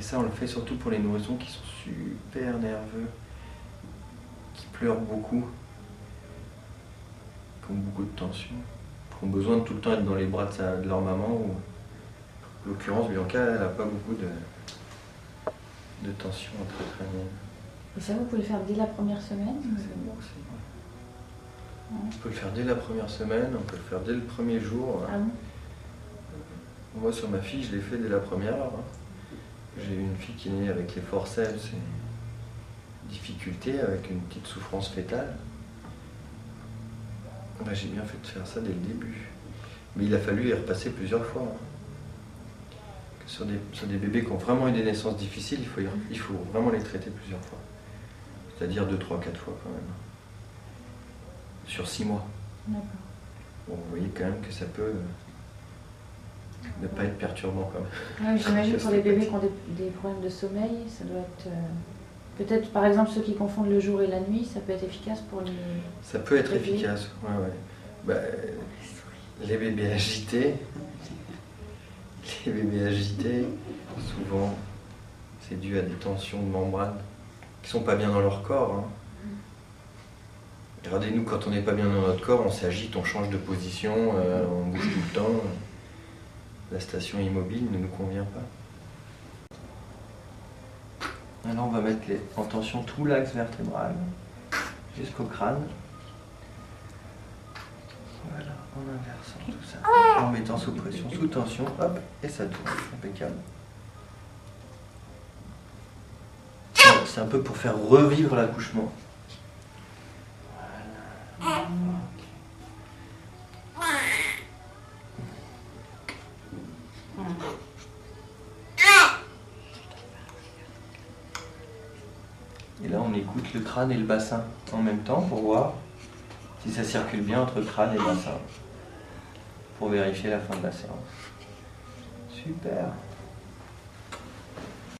Et ça, on le fait surtout pour les nourrissons qui sont super nerveux, qui pleurent beaucoup, qui ont beaucoup de tension, qui ont besoin de tout le temps être dans les bras de leur maman. Ou, en l'occurrence, Bianca, elle n'a pas beaucoup de tension intracrânienne. Et ça, vous pouvez le faire dès la première semaine? C'est bon aussi. On peut le faire dès la première semaine, on peut le faire dès le premier jour. Ah bon? Moi, sur ma fille, je l'ai fait dès la première. J'ai eu une fille qui est née avec les forceps et difficultés, avec une petite souffrance fétale. Ben, j'ai bien fait de faire ça dès le début. Mais il a fallu y repasser plusieurs fois. Sur des bébés qui ont vraiment eu des naissances difficiles, il faut vraiment les traiter plusieurs fois. C'est-à-dire 2, 3, 4 fois quand même. Sur 6 mois. D'accord. Bon, vous voyez quand même que ça peut ne pas être perturbant quand même. Ouais, j'imagine pour les bébés qui ont des problèmes de sommeil, ça doit être... peut-être par exemple ceux qui confondent le jour et la nuit, ça peut être efficace pour les... Ça peut être bébés. efficace, ouais. Bah, les bébés agités, souvent, c'est dû à des tensions de membrane qui sont pas bien dans leur corps. Hein. Regardez-nous, quand on n'est pas bien dans notre corps, on s'agite, on change de position, on bouge tout le temps. La station immobile ne nous convient pas. Alors on va mettre en tension tout l'axe vertébral jusqu'au crâne. Voilà, en inversant tout ça. En mettant sous pression, sous tension, hop, et ça tourne. Impeccable. C'est un peu pour faire revivre l'accouchement. Voilà. Et là, on écoute le crâne et le bassin en même temps pour voir si ça circule bien entre crâne et bassin, pour vérifier la fin de la séance. Super.